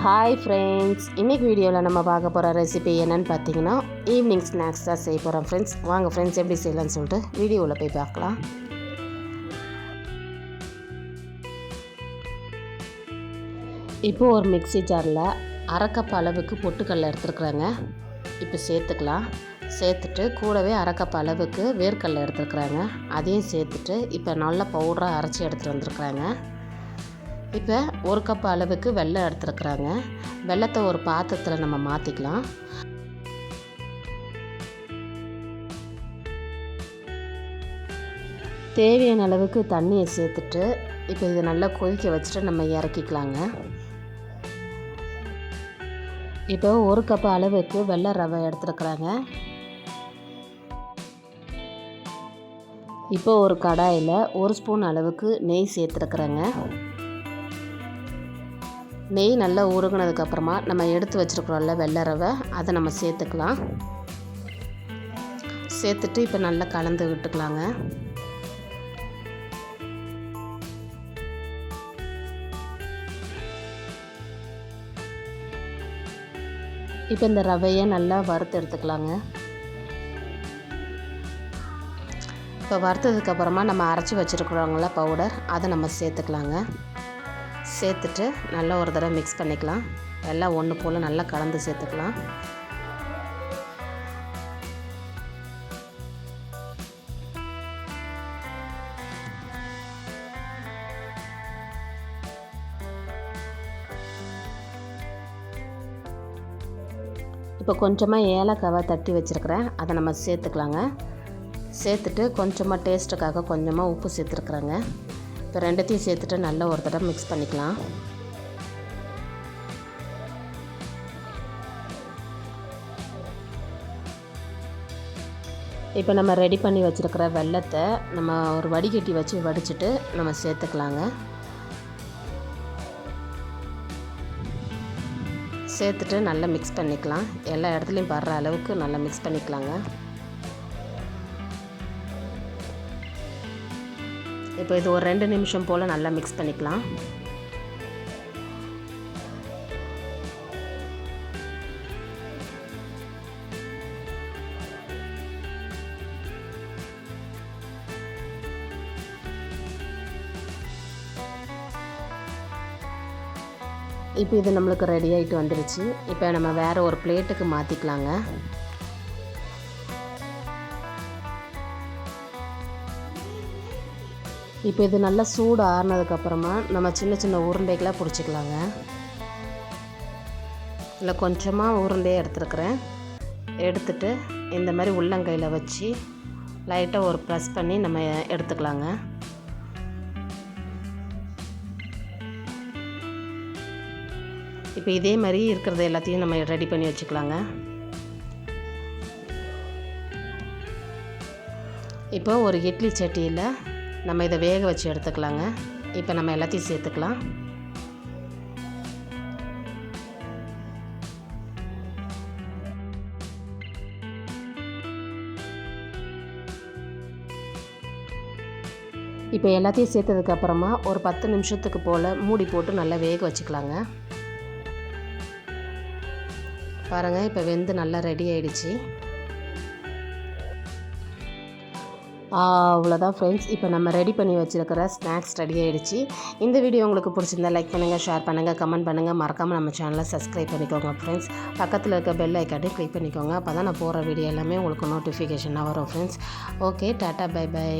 Hi friends, இன்றைக்கி வீடியோவில் நம்ம பார்க்க போகிற ரெசிபி என்னென்னு பார்த்தீங்கன்னா ஈவினிங் ஸ்நாக்ஸ் தான் செய்ய போகிறோம் ஃப்ரெண்ட்ஸ். வாங்க ஃப்ரெண்ட்ஸ், எப்படி செய்யலாம்னு சொல்லிட்டு வீடியோவில் போய் பார்க்கலாம். இப்போது ஒரு மிக்ஸி ஜாரில் அரை கப் அளவுக்கு பொட்டுக்கடலை எடுத்துருக்குறாங்க. இப்போ சேர்த்துக்கலாம். சேர்த்துட்டு கூடவே அரை கப் அளவுக்கு வேர்க்கடலை எடுத்துருக்குறாங்க. அதையும் சேர்த்துட்டு இப்போ நல்ல பவுடராக அரைச்சி எடுத்துகிட்டு வந்துருக்குறாங்க. இப்போ ஒரு கப் அளவுக்கு வெல்லம் எடுத்துருக்குறாங்க. வெல்லத்தை ஒரு பாத்திரத்தில் நம்ம மாற்றிக்கலாம். தேவையான அளவுக்கு தண்ணியை சேர்த்துட்டு இப்போ இதை நல்லா கொதிக்க வச்சுட்டு நம்ம இறக்கிக்கலாங்க. இப்போ ஒரு கப் அளவுக்கு வெள்ளை ரவை எடுத்துருக்குறாங்க. இப்போ ஒரு கடாயில் ஒரு ஸ்பூன் அளவுக்கு நெய் சேர்த்துருக்குறேங்க. நெய் நல்லா உருகுனதுக்கப்புறமா நம்ம எடுத்து வச்சுருக்குறோம்ல வெள்ளை ரவை, அதை நம்ம சேர்த்துக்கலாம். சேர்த்துட்டு இப்போ நல்லா கலந்து விட்டுக்கலாங்க. இப்போ இந்த ரவையை நல்லா வறுத்து எடுத்துக்கலாங்க. இப்போ வறுத்ததுக்கப்புறமா நம்ம அரைச்சி வச்சுருக்குறோங்கள பவுடர், அதை நம்ம சேர்த்துக்கலாங்க. சேர்த்துட்டு நல்லா ஒரு தடவை மிக்ஸ் பண்ணிக்கலாம். எல்லாம் ஒன்று போல் நல்லா கலந்து சேர்த்துக்கலாம். இப்போ கொஞ்சமாக ஏலக்காவை தட்டி வச்சுருக்கிறேன், அதை நம்ம சேர்த்துக்கலாங்க. சேர்த்துட்டு கொஞ்சமாக டேஸ்ட்டுக்காக கொஞ்சமாக உப்பு சேர்த்துருக்குறேங்க. இப்போ ரெண்டுத்தையும் சேர்த்துட்டு நல்லா ஒரு தடவை மிக்ஸ் பண்ணிக்கலாம். இப்போ நம்ம ரெடி பண்ணி வச்சுருக்கிற வெல்லத்தை நம்ம ஒரு வடிகட்டி வச்சு வடிச்சிட்டு நம்ம சேர்த்துக்கலாங்க. சேர்த்துட்டு நல்லா மிக்ஸ் பண்ணிக்கலாம். எல்லா இடத்துலையும் படுற அளவுக்கு நல்லா மிக்ஸ் பண்ணிக்கலாங்க. இப்போ இது ஒரு 2 நிமிஷம் போல் நல்லா மிக்ஸ் பண்ணிக்கலாம். இப்போ இது நம்மளுக்கு ரெடி ஆகிட்டு வந்துடுச்சு. இப்போ நம்ம வேறு ஒரு பிளேட்டுக்கு மாற்றிக்கலாங்க. இப்போ இது நல்லா சூடு ஆறுனதுக்கப்புறமா நம்ம சின்ன சின்ன உருண்டைகளாக பிடிச்சிக்கலாங்க. இல்லை கொஞ்சமாக உருண்டையாக எடுத்துருக்குறேன். எடுத்துட்டு இந்த மாதிரி உள்ளங்கையில் வச்சு லைட்டாக ஒரு ப்ரெஸ் பண்ணி நம்ம எடுத்துக்கலாங்க. இப்போ இதே மாதிரி இருக்கிறது எல்லாத்தையும் நம்ம ரெடி பண்ணி வச்சுக்கலாங்க. இப்போ ஒரு இட்லி சட்டியில் நம்ம இதை வேக வச்சு எடுத்துக்கலாங்க. இப்போ நம்ம எல்லாத்தையும் சேர்த்துக்கலாம். இப்போ எல்லாத்தையும் சேர்த்ததுக்கப்புறமா ஒரு 10 நிமிஷத்துக்கு போல் மூடி போட்டு நல்லா வேக வச்சுக்கலாங்க. பாருங்கள், இப்போ வெந்து நல்லா ரெடி ஆகிடுச்சு. அவ்வளோதான் ஃப்ரெண்ட்ஸ், இப்போ நம்ம ரெடி பண்ணி வச்சுருக்கிற ஸ்நாக்ஸ் ரெடி ஆகிடுச்சு. இந்த வீடியோ உங்களுக்கு பிடிச்சிருந்தா லைக் பண்ணுங்கள், ஷேர் பண்ணுங்கள், கமெண்ட் பண்ணுங்கள். மறக்காமல் நம்ம சேனலை சப்ஸ்கிரைப் பண்ணிக்கோங்க ஃப்ரெண்ட்ஸ். பக்கத்தில் இருக்க பெல் ஐக்கானையும் கிளிக் பண்ணிக்கோங்க. அப்போ தான் நான் போகிற வீடியோ எல்லாமே உங்களுக்கு நோட்டிஃபிகேஷனாக வரும் ஃப்ரெண்ட்ஸ். ஓகே, டாட்டா, பை பை.